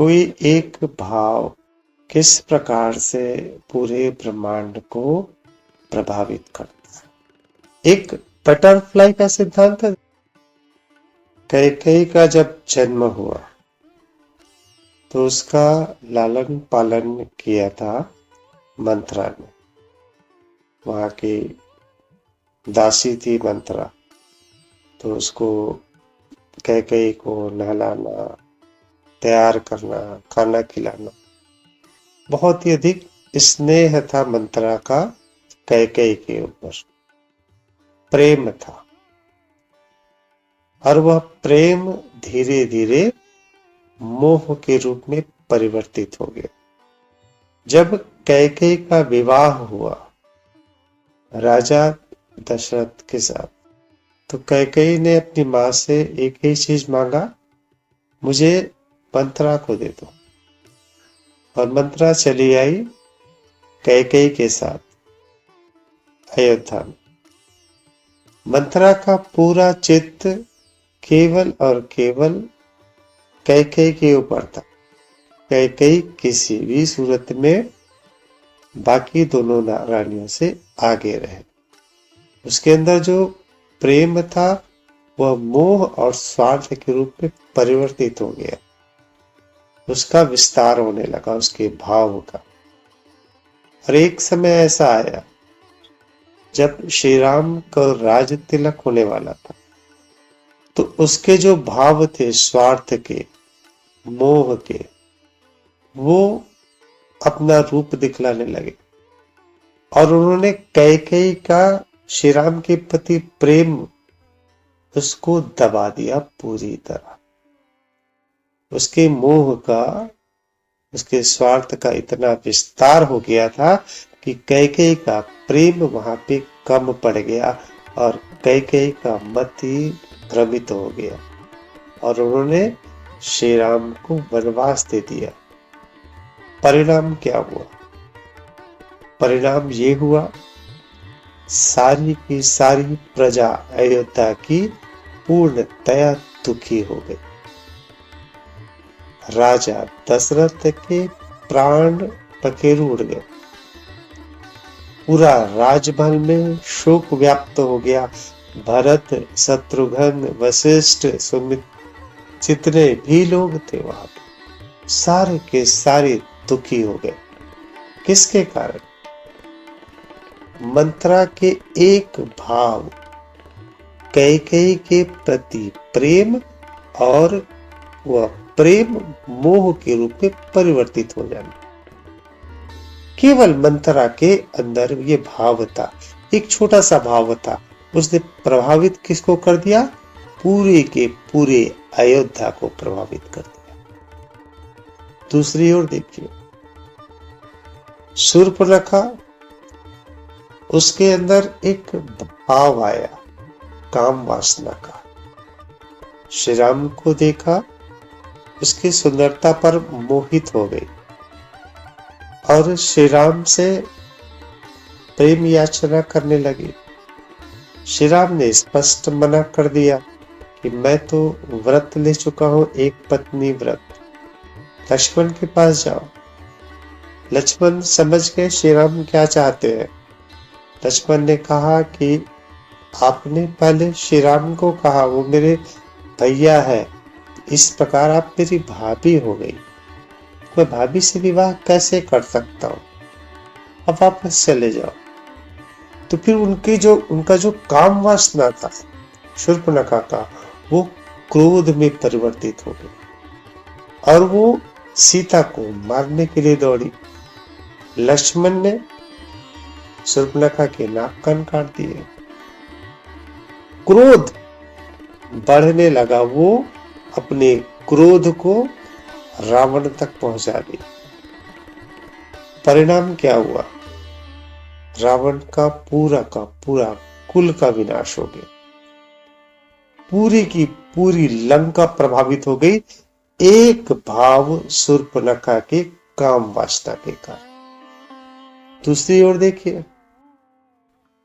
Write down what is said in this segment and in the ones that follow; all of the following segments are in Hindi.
कोई एक भाव किस प्रकार से पूरे ब्रह्मांड को प्रभावित करता है। एक बटरफ्लाई का सिद्धांत है। कैकेयी का जब जन्म हुआ तो उसका लालन पालन किया था मंत्रा ने। वहां की दासी थी मंत्रा, तो उसको कैकेयी को नहलाना, तैयार करना, खाना खिलाना, बहुत ही अधिक स्नेह था मंत्रा का कैकेयी के ऊपर, प्रेम था। और वह प्रेम धीरे धीरे मोह के रूप में परिवर्तित हो गया। जब कैकेयी का विवाह हुआ राजा दशरथ के साथ, तो कैकेयी ने अपनी मां से एक ही चीज मांगा, मुझे मंत्रा को दे दो। और मंत्रा चली आई कैकेयी के साथ अयोध्या में। मंत्रा का पूरा चित्त केवल और केवल कैकेयी के ऊपर था। कैकेयी किसी भी सूरत में बाकी दोनों रानियों से आगे रहे। उसके अंदर जो प्रेम था वह मोह और स्वार्थ के रूप में परिवर्तित हो गया। उसका विस्तार होने लगा, उसके भाव का। और एक समय ऐसा आया जब श्री राम का राज तिलक होने वाला था, तो उसके जो भाव थे स्वार्थ के, मोह के, वो अपना रूप दिखलाने लगे। और उन्होंने कैकेयी का श्री राम के प्रति प्रेम उसको दबा दिया पूरी तरह। उसके मोह का, उसके स्वार्थ का इतना विस्तार हो गया था कि कैकेयी का प्रेम वहां पे कम पड़ गया और कैकेयी का मत ही भ्रमित हो गया। और उन्होंने श्री राम को वनवास दे दिया। परिणाम क्या हुआ? परिणाम ये हुआ, सारी की सारी प्रजा अयोध्या की पूर्णतया दुखी हो गई। राजा दशरथ के प्राण पखेरु उड़ गए। पूरा राजमहल में शोक व्याप्त हो गया। भरत, शत्रुघ्न, वशिष्ठ, सुमित्र, जितने भी लोग थे वहां पे, सारे के सारे दुखी हो गए। किसके कारण? मंत्रा के एक भाव, कैकेयी के प्रति प्रेम, और वह प्रेम मोह के रूप में परिवर्तित हो जाना। केवल मंत्रा के अंदर ये भाव था, एक छोटा सा भाव था, उसने प्रभावित किसको कर दिया? पूरे के पूरे अयोध्या को प्रभावित कर दिया। दूसरी ओर देखिए, शूर्पणखा, उसके अंदर एक भाव आया काम वासना का। श्री राम को देखा, उसकी सुंदरता पर मोहित हो गई और श्री राम से प्रेम याचना करने लगी। श्री राम ने स्पष्ट मना कर दिया कि मैं तो व्रत ले चुका हूं, एक पत्नी व्रत। लक्ष्मण के पास जाओ। लक्ष्मण समझ गए श्री राम क्या चाहते हैं। लक्ष्मण ने कहा कि आपने पहले श्री राम को कहा वो मेरे भैया है, इस प्रकार आप मेरी भाभी हो गई, मैं भाभी से विवाह कैसे कर सकता हूं, अब वापस चले जाओ। तो फिर उनका जो काम वासना था शूर्पणखा का, वो क्रोध में परिवर्तित हो गई और वो सीता को मारने के लिए दौड़ी। लक्ष्मण ने शूर्पणखा के नाक कान काट दिए। क्रोध बढ़ने लगा, वो अपने क्रोध को रावण तक पहुंचा दिया। परिणाम क्या हुआ? रावण का पूरा कुल का विनाश हो गया। पूरी की पूरी लंका प्रभावित हो गई, एक भाव शूर्पणखा के काम वासना के कारण। दूसरी ओर देखिए,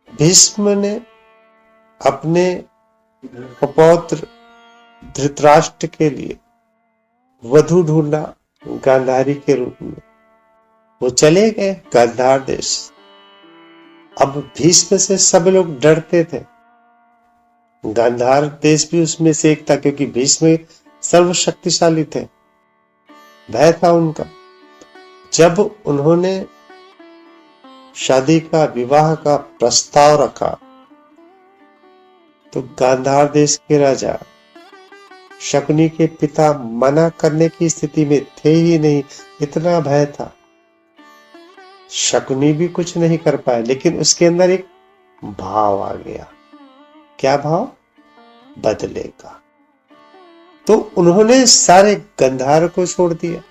भीष्म ने अपने पौत्र धृतराष्ट्र के लिए वधू ढूंढा, गांधारी के रूप में। वो चले गए गांधार देश। अब भीष्म से सब लोग डरते थे। गांधार देश भी उसमें से एक था, क्योंकि भीष्म सर्वशक्तिशाली थे, भय था उनका। जब उन्होंने शादी का, विवाह का प्रस्ताव रखा, तो गांधार देश के राजा शकुनी के पिता मना करने की स्थिति में थे ही नहीं, इतना भय था। शकुनी भी कुछ नहीं कर पाए, लेकिन उसके अंदर एक भाव आ गया। क्या भाव? बदले का। तो उन्होंने सारे गंधार को छोड़ दिया,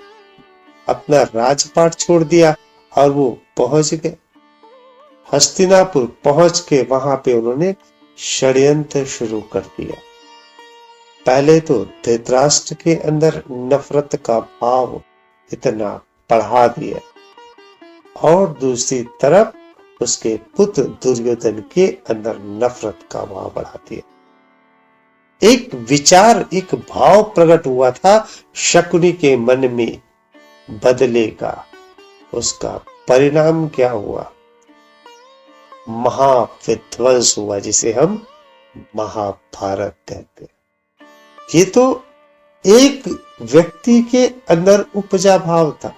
अपना राजपाट छोड़ दिया, और वो पहुंच गए हस्तिनापुर। पहुंच के वहां पे उन्होंने षड्यंत्र शुरू कर दिया। पहले तो धृतराष्ट्र के अंदर नफरत का भाव इतना बढ़ा दिया, और दूसरी तरफ उसके पुत्र दुर्योधन के अंदर नफरत का भाव बढ़ा दिया। एक विचार, एक भाव प्रकट हुआ था शकुनी के मन में बदले का। उसका परिणाम क्या हुआ? महाविध्वंस हुआ, जिसे हम महाभारत कहते हैं। ये तो एक व्यक्ति के अंदर उपजा भाव था,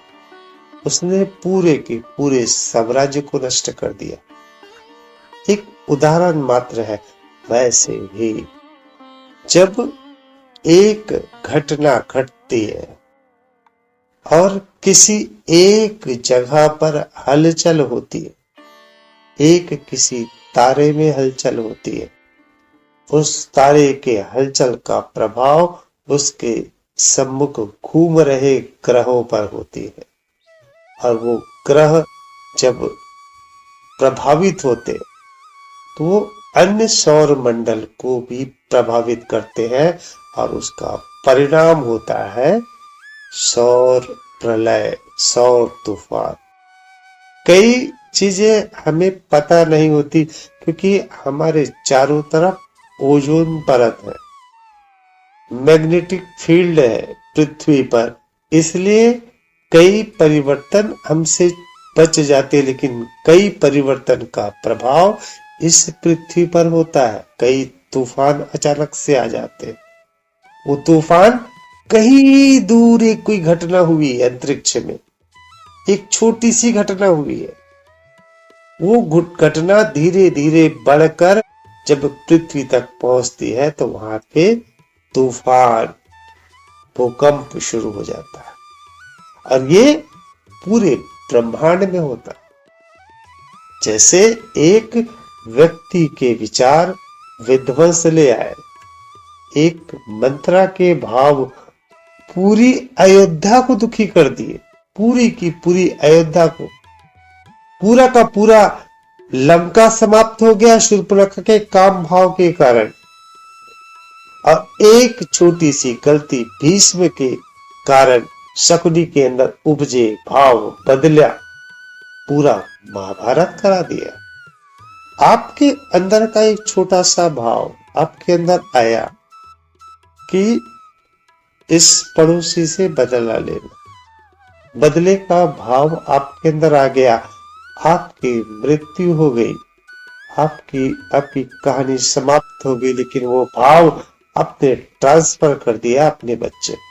उसने पूरे के पूरे साम्राज्य को नष्ट कर दिया। एक उदाहरण मात्र है। वैसे ही जब एक घटना घटती है और किसी एक जगह पर हलचल होती है, एक किसी तारे में हलचल होती है, उस तारे के हलचल का प्रभाव उसके सम्मुख घूम रहे ग्रहों पर होती है, और वो ग्रह जब प्रभावित होते तो वो अन्य सौर मंडल को भी प्रभावित करते हैं, और उसका परिणाम होता है सौर प्रलय, सौर तूफान। कई चीजें हमें पता नहीं होती, क्योंकि हमारे चारों तरफ ओजोन परत है, मैग्नेटिक फील्ड है पृथ्वी पर, इसलिए कई परिवर्तन हमसे बच जाते, लेकिन कई परिवर्तन का प्रभाव इस पृथ्वी पर होता है। कई तूफान अचानक से आ जाते, वो तूफान कहीं दूर एक कोई घटना हुई है अंतरिक्ष में, एक छोटी सी घटना हुई है, वो घटना धीरे धीरे बढ़कर जब पृथ्वी तक पहुंचती है तो वहां पे तूफान, भूकंप शुरू हो जाता है, और ये पूरे ब्रह्मांड में होता है। जैसे एक व्यक्ति के विचार विध्वंस ले आए, एक मंत्रा के भाव पूरी अयोध्या को दुखी कर दिए, पूरी की पूरी अयोध्या को, पूरा का पूरा लंका समाप्त हो गया शूर्पणखा के काम भाव के कारण। और एक छोटी सी गलती भीष्म के कारण शकुनी के अंदर उपजे भाव बदला, पूरा महाभारत करा दिया। आपके अंदर का एक छोटा सा भाव आपके अंदर आया कि इस पड़ोसी से बदला लेना, बदले का भाव आपके अंदर आ गया, आपकी मृत्यु हो गई, आपकी कहानी समाप्त हो गई, लेकिन वो भाव आपने ट्रांसफर कर दिया अपने बच्चे पर।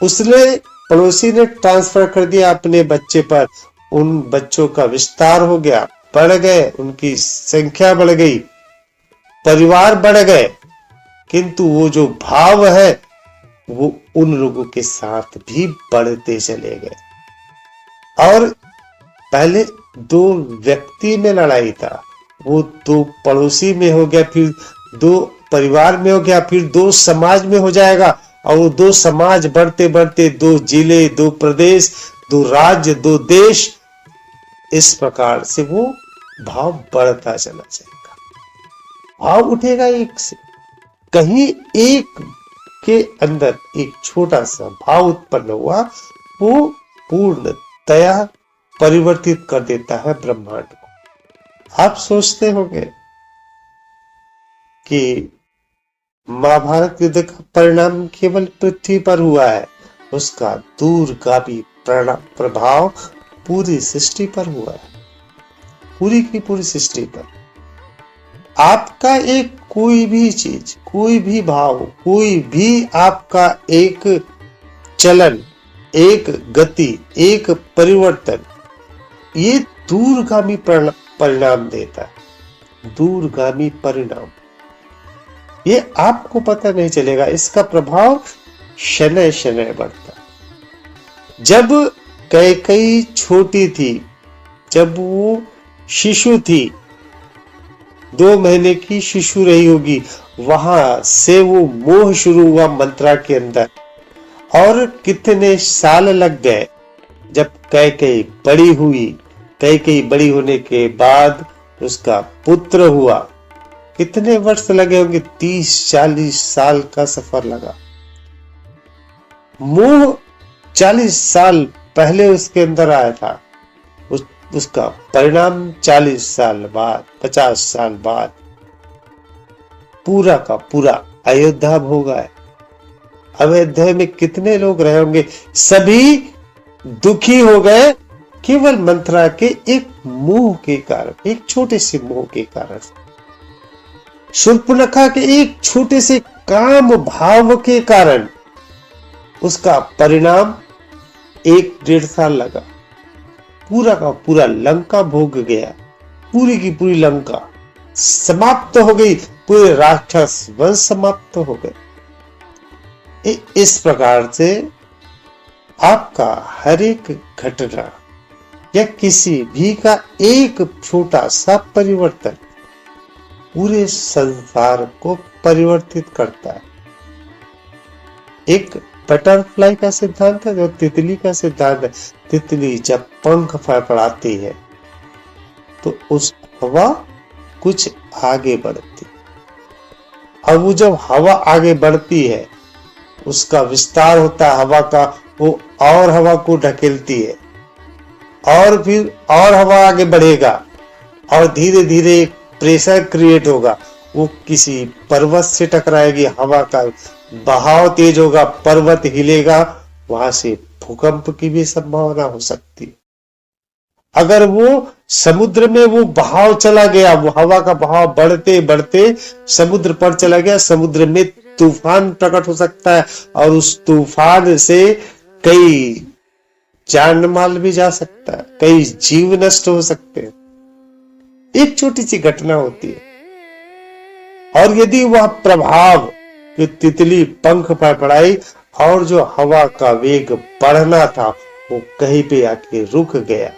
उसने, पड़ोसी ने ट्रांसफर कर दिया अपने बच्चे पर। उन बच्चों का विस्तार हो गया, बढ़ गए, उनकी संख्या बढ़ गई, परिवार बढ़ गए, किंतु वो जो भाव है वो उन लोगों के साथ भी बढ़ते चले गए। और पहले दो व्यक्ति में लड़ाई था, वो दो पड़ोसी में हो गया, फिर दो परिवार में हो गया, फिर दो समाज में हो जाएगा, और वो दो समाज बढ़ते बढ़ते दो जिले, दो प्रदेश, दो राज्य, दो देश, इस प्रकार से वो भाव बढ़ता चला जाएगा। भाव उठेगा एक से, कहीं एक के अंदर एक छोटा सा भाव उत्पन्न हुआ, वो पूर्णतया परिवर्तित कर देता है ब्रह्मांड को। आप सोचते होंगे कि महाभारत युद्ध का परिणाम केवल पृथ्वी पर हुआ है, उसका दूरगामी प्रभाव पूरी सृष्टि पर हुआ है, पूरी की पूरी सृष्टि पर। आपका एक कोई भी चीज, कोई भी भाव, कोई भी आपका एक चलन, एक गति, एक परिवर्तन, ये दूरगामी परिणाम देता है। दूरगामी परिणाम, ये आपको पता नहीं चलेगा, इसका प्रभाव शनय शनय बढ़ता है। जब कैकेयी छोटी थी, जब वो शिशु थी, 2 महीने की शिशु रही होगी, वहां से वो मोह शुरू हुआ मंत्रा के अंदर, और कितने साल लग गए। जब कैकेयी बड़ी हुई, कैकेयी बड़ी होने के बाद उसका पुत्र हुआ, कितने वर्ष लगे होंगे, 30-40 साल का सफर लगा। मोह 40 साल पहले उसके अंदर आया था, उसका परिणाम 40 साल बाद, 50 साल बाद पूरा का पूरा अयोध्या भोगा है। अयोध्या में कितने लोग रहे होंगे, सभी दुखी हो गए केवल मंथरा के एक मोह के कारण, एक छोटे से मोह के कारण। शूर्पणखा के एक छोटे से काम भाव के कारण उसका परिणाम 1-1.5 साल लगा। पूरा का पूरा लंका भोग गया, पूरी की पूरी लंका समाप्त हो गई, पूरे राक्षस वंश समाप्त हो गए। इस प्रकार से आपका हर एक घटना या किसी भी का एक छोटा सा परिवर्तन पूरे संसार को परिवर्तित करता है। एक बटरफ्लाई का सिद्धांत है, जो तितली का सिद्धांत है। तितली जब पंख फड़फड़ाती है तो उस हवा कुछ आगे बढ़ती, अब वो जब हवा आगे बढ़ती है, उसका विस्तार होता है हवा का, वो और हवा को ढकेलती है, और फिर और हवा आगे बढ़ेगा, और धीरे धीरे एक प्रेशर क्रिएट होगा, वो किसी पर्वत से टकराएगी, हवा का बहाव तेज होगा, पर्वत हिलेगा, वहां से भूकंप की भी संभावना हो सकती है। अगर वो समुद्र में वो बहाव चला गया, वो हवा का बहाव बढ़ते बढ़ते समुद्र पर चला गया, समुद्र में तूफान प्रकट हो सकता है, और उस तूफान से कई जान माल भी जा सकता है, कई जीव नष्ट हो सकते हैं। एक छोटी सी घटना होती है, और यदि वह प्रभाव, जो तितली पंख फड़फड़ाई और जो हवा का वेग बढ़ना था, वो कहीं पे आके रुक गया,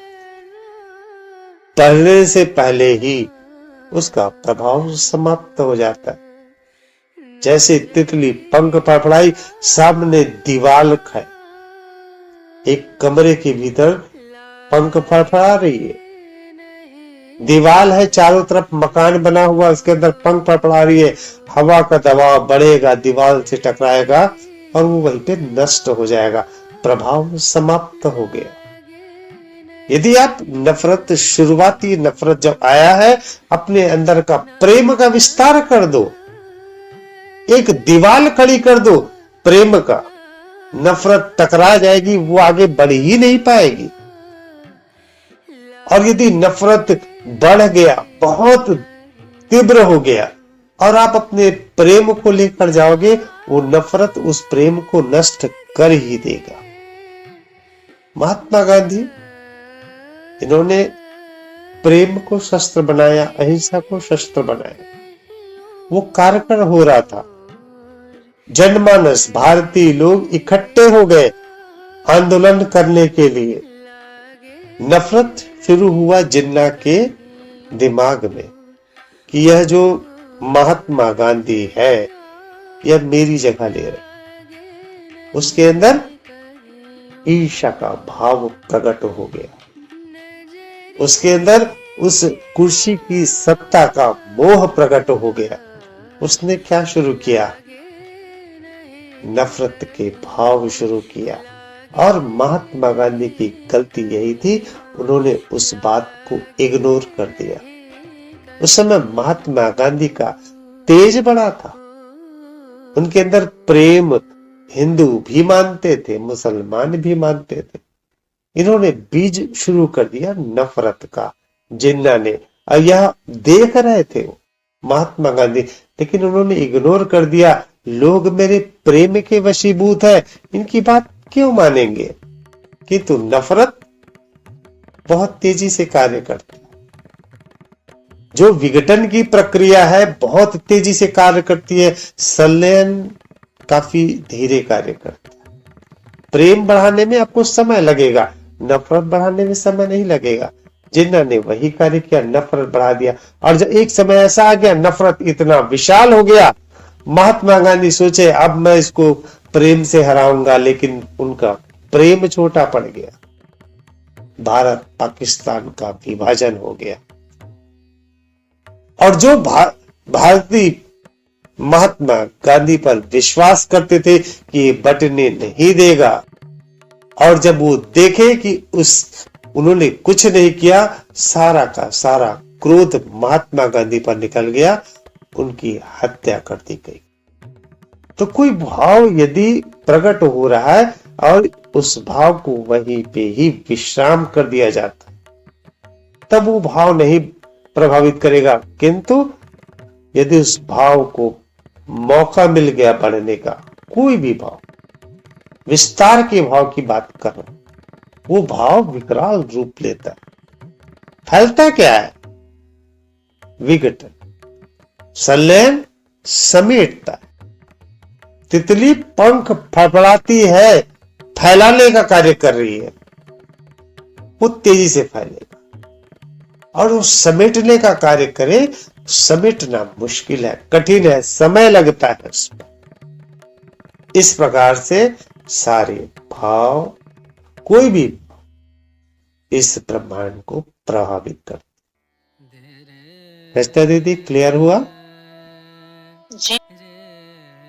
बढ़ने से पहले ही उसका प्रभाव समाप्त हो जाता है। जैसे तितली पंख फड़फड़ाई, सामने दीवार है, एक कमरे के भीतर पंख फड़फड़ा रही है, दीवार है, चारों तरफ मकान बना हुआ, उसके अंदर पंख फड़फड़ा रही है, हवा का दबाव बढ़ेगा, दीवार से टकराएगा और वो वहीं पे नष्ट हो जाएगा, प्रभाव समाप्त हो गया। यदि आप नफरत, शुरुआती नफरत जब आया है, अपने अंदर का प्रेम का विस्तार कर दो, एक दीवार खड़ी कर दो प्रेम का, नफरत टकरा जाएगी, वो आगे बढ़ ही नहीं पाएगी। और यदि नफरत बढ़ गया, बहुत तीव्र हो गया, और आप अपने प्रेम को लेकर जाओगे, वो नफरत उस प्रेम को नष्ट कर ही देगा। महात्मा गांधी, इन्होंने प्रेम को शस्त्र बनाया, अहिंसा को शस्त्र बनाया। वो कारगर हो रहा था, जनमानस, भारतीय लोग इकट्ठे हो गए आंदोलन करने के लिए। नफरत शुरू हुआ जिन्ना के दिमाग में कि यह जो महात्मा गांधी है, यह मेरी जगह ले रहे। उसके अंदर ईर्ष्या का भाव प्रकट हो गया, उसके अंदर उस कुर्सी की सत्ता का मोह प्रकट हो गया। उसने क्या शुरू किया? नफरत के भाव शुरू किया। और महात्मा गांधी की गलती यही थी, उन्होंने उस बात को इग्नोर कर दिया। उस समय महात्मा गांधी का तेज बड़ा था, उनके अंदर प्रेम, हिंदू भी मानते थे, मुसलमान भी मानते थे। इन्होंने बीज शुरू कर दिया नफरत का, जिन्ना ने। और यह देख रहे थे वो महात्मा गांधी, लेकिन उन्होंने इग्नोर कर दिया। लोग मेरे प्रेम के वशीभूत है, इनकी बात क्यों मानेंगे। किंतु नफरत बहुत तेजी से कार्य करती है। जो विघटन की प्रक्रिया है बहुत तेजी से कार्य करती है, संलयन काफी धीरे कार्य करता है। प्रेम बढ़ाने में आपको समय लगेगा, नफरत बढ़ाने में समय नहीं लगेगा। जिन्ना ने वही कार्य किया, नफरत बढ़ा दिया। और जब एक समय ऐसा आ गया, नफरत इतना विशाल हो गया, महात्मा गांधी सोचे अब मैं इसको प्रेम से हराऊंगा, लेकिन उनका प्रेम छोटा पड़ गया। भारत पाकिस्तान का विभाजन हो गया। और जो भारतीय महात्मा गांधी पर विश्वास करते थे कि ये बटने नहीं देगा, और जब वो देखे कि उन्होंने कुछ नहीं किया, सारा का सारा क्रोध महात्मा गांधी पर निकल गया, उनकी हत्या कर दी गई। तो कोई भाव यदि प्रकट हो रहा है और उस भाव को वहीं पे ही विश्राम कर दिया जाता है, तब वो भाव नहीं प्रभावित करेगा। किंतु यदि उस भाव को मौका मिल गया बढ़ने का, कोई भी भाव, विस्तार के भाव की बात कर रहा हूं, वो भाव विकराल रूप लेता है। फैलता क्या है? विघटन, संलयन, समेटता है। तितली पंख फड़फड़ाती है, फैलाने का कार्य कर रही है, वो तेजी से फैलेगा। और वो समेटने का कार्य करे, समेटना मुश्किल है, कठिन है, समय लगता है उसमें। इस प्रकार से सारे भाव, कोई भी इस ब्रह्मांड को प्रभावित करते। रस्ता दीदी क्लियर हुआ जी?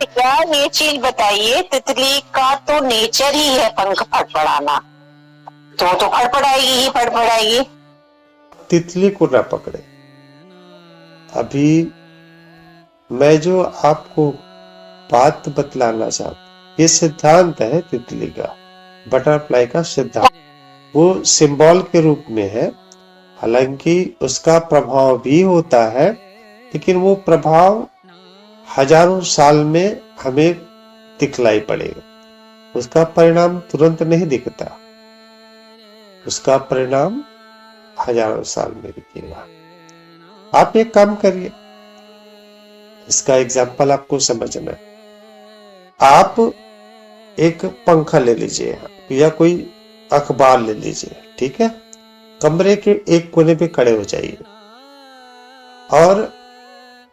क्या ये चीज बताइए, तितली का तो नेचर ही है पंख फड़फड़ाना, तो फड़फड़ाएगी ही फड़फड़ाएगी। तितली को ना पकड़े। अभी मैं जो आपको बात बतलाना चाहता, ये सिद्धांत है तितली का, बटरफ्लाई का सिद्धांत। वो सिंबल के रूप में है, हालांकि उसका प्रभाव भी होता है, लेकिन वो प्रभाव हजारों साल में हमें दिखलाई पड़ेगा। उसका परिणाम तुरंत नहीं दिखता, उसका परिणाम हजारों साल में दिखेगा। आप एक काम करिए, इसका एग्जाम्पल आपको समझना है। आप एक पंखा ले लीजिए या कोई अखबार ले लीजिए, ठीक है। कमरे के एक कोने पे खड़े हो जाइए और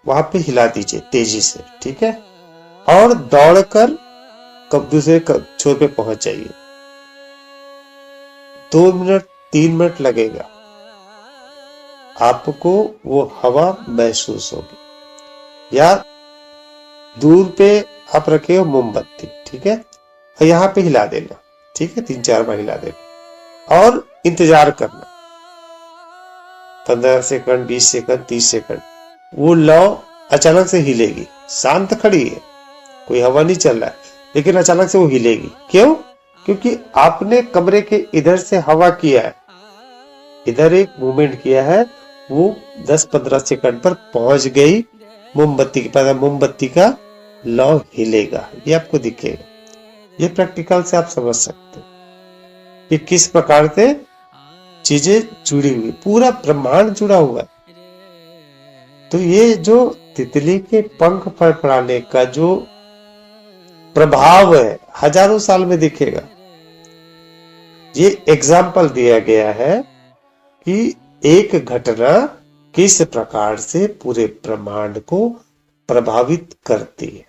वहां पे हिला दीजिए तेजी से, ठीक है। और दौड़कर दूसरे छोर पे पहुंच जाइए। 2 मिनट 3 मिनट लगेगा, आपको वो हवा महसूस होगी। या दूर पे आप रखे हो मोमबत्ती, ठीक है, और यहाँ पे हिला देना, ठीक है, 3-4 बार हिला देना और इंतजार करना, 15 सेकंड, 20 सेकंड, 30 सेकंड। वो लौ अचानक से हिलेगी, शांत खड़ी है, कोई हवा नहीं चल रहा है, लेकिन अचानक से वो हिलेगी। क्यों? क्योंकि आपने कमरे के इधर से हवा किया है, इधर एक मूवमेंट किया है, वो 10-15 सेकंड पर पहुंच गई मोमबत्ती के पास, मोमबत्ती का लौ हिलेगा, ये आपको दिखेगा। ये प्रैक्टिकल से आप समझ सकते हैं कि किस प्रकार से चीजें जुड़ी हुई, पूरा ब्रह्मांड जुड़ा हुआ है। तो ये जो तितली के पंख फड़फड़ाने का जो प्रभाव है, हजारों साल में दिखेगा। ये एग्जाम्पल दिया गया है कि एक घटना किस प्रकार से पूरे ब्रह्मांड को प्रभावित करती है।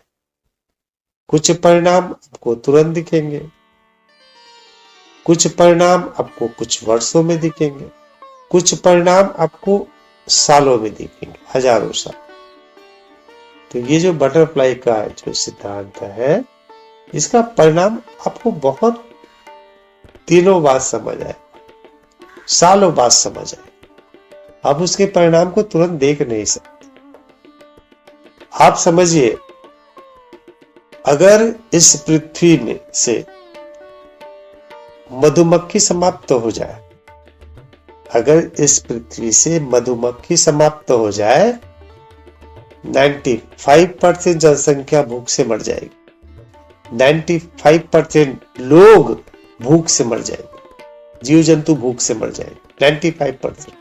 कुछ परिणाम आपको तुरंत दिखेंगे, कुछ परिणाम आपको कुछ वर्षों में दिखेंगे, कुछ परिणाम आपको सालों में दिखेंगे, हजारों साल। तो ये जो बटरफ्लाई का जो सिद्धांत है, इसका परिणाम आपको बहुत दिनों बाद समझ आए, सालों बाद समझ आए। आप उसके परिणाम को तुरंत देख नहीं सकते। आप समझिए, अगर इस पृथ्वी में से मधुमक्खी समाप्त हो जाए, अगर इस पृथ्वी से मधुमक्खी समाप्त हो जाए, 95% जनसंख्या भूख से मर जाएगी। 95% लोग भूख से मर जाएंगे, जीव जंतु भूख से मर जाएंगे। 95%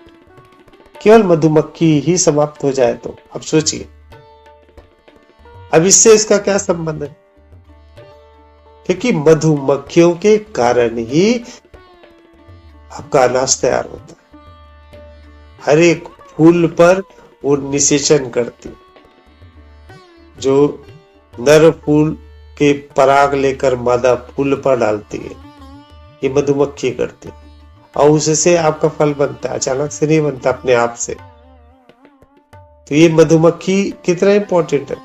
केवल मधुमक्खी ही समाप्त हो जाए तो अब सोचिए, अब इससे इसका क्या संबंध है? क्योंकि मधुमक्खियों के कारण ही आपका अनाज तैयार होता है। हर एक फूल पर वो निषेचन करती, जो नर फूल के पराग लेकर मादा फूल पर डालती है, ये मधुमक्खी करती है, और उससे आपका फल बनता है। अचानक से नहीं बनता, अपने आप से। तो ये मधुमक्खी कितना इंपॉर्टेंट है,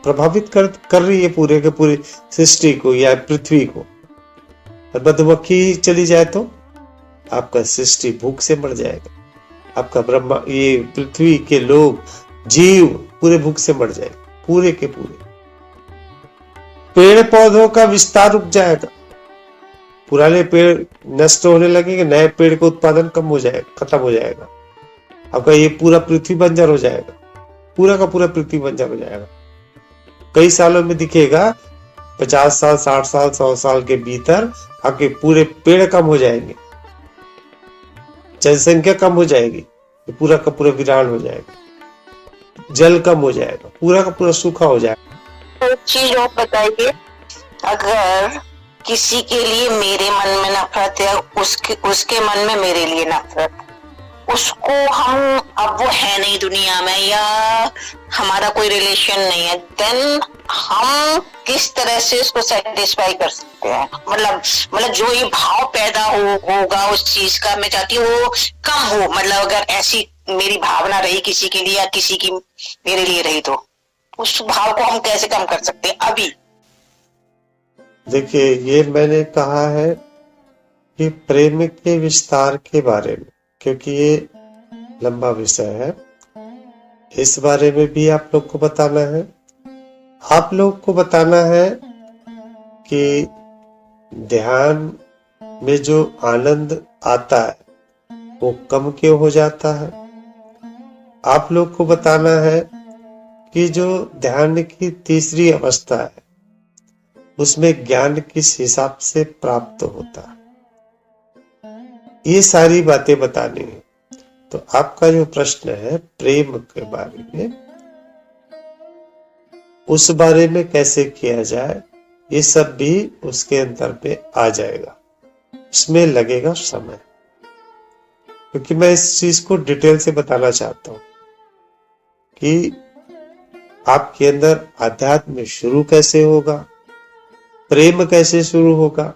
प्रभावित कर रही है पूरे के पूरी सृष्टि को या पृथ्वी को। और मधुमक्खी चली जाए तो आपका सृष्टि भूख से मर जाएगा, आपका ब्रह्मा, ये पृथ्वी के लोग, जीव पूरे भूख से मर जाएंगे, पूरे के पूरे। पेड़ पौधों का विस्तार रुक जाएगा, पुराने पेड़ नष्ट होने लगेंगे, नए पेड़ का उत्पादन कम हो जाएगा, खत्म हो जाएगा। आपका ये पूरा पृथ्वी बंजर हो जाएगा, पूरा का पूरा पृथ्वी बंजर हो जाएगा। कई सालों में दिखेगा, 50 साल, 60 साल, 100 साल के भीतर आपके पूरे पेड़ कम हो जाएंगे, जनसंख्या कम हो जाएगी, पूरा का पूरा वीरान हो जाएगा, जल कम हो जाएगा, पूरा का पूरा सूखा हो जाएगा। एक चीज और बताइए, अगर किसी के लिए मेरे मन में नफरत है, उसके मन में मेरे लिए नफरत, उसको हम, अब वो है नहीं दुनिया में या हमारा कोई रिलेशन नहीं है, देन हम किस तरह से उसको सेटिस्फाई कर सकते हैं? मतलब जो ये भाव पैदा होगा उस चीज का, मैं चाहती हूँ वो कम हो। मतलब अगर ऐसी मेरी भावना रही किसी के लिए या किसी की मेरे लिए रही, तो उस भाव को हम कैसे कम कर सकते हैं अभी? देखिए, ये मैंने कहा है कि प्रेम के विस्तार के बारे में, क्योंकि ये लंबा विषय है, इस बारे में भी आप लोग को बताना है। आप लोग को बताना है कि ध्यान में जो आनंद आता है वो कम क्यों हो जाता है। आप लोग को बताना है कि जो ध्यान की तीसरी अवस्था है उसमें ज्ञान किस हिसाब से प्राप्त होता है। ये सारी बातें बतानी है। तो आपका जो प्रश्न है प्रेम के बारे में, उस बारे में कैसे किया जाए, ये सब भी उसके अंदर में आ जाएगा। इसमें लगेगा समय, क्योंकि मैं इस चीज को डिटेल से बताना चाहता हूं कि आपके अंदर अध्यात्म शुरू कैसे होगा, प्रेम कैसे शुरू होगा,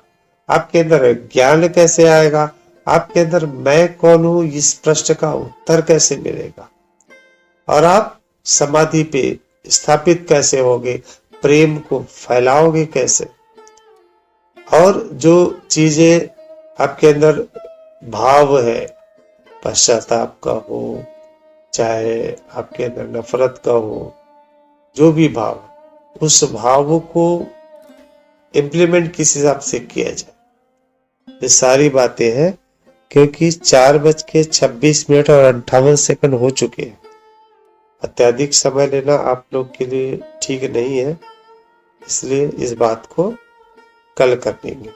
आपके अंदर ज्ञान कैसे आएगा, आपके अंदर मैं कौन हूं इस प्रश्न का उत्तर कैसे मिलेगा, और आप समाधि पे स्थापित कैसे होगे, प्रेम को फैलाओगे कैसे, और जो चीजें आपके अंदर भाव है, पश्चाताप का हो चाहे आपके अंदर नफरत का हो, जो भी भाव, उस भाव को इम्प्लीमेंट किस हिसाब से किया जाए, ये सारी बातें हैं। क्योंकि 4:26 और 58 हो चुके हैं। अत्यधिक समय लेना आप लोग के लिए ठीक नहीं है, इसलिए इस बात को कल कर लेंगे।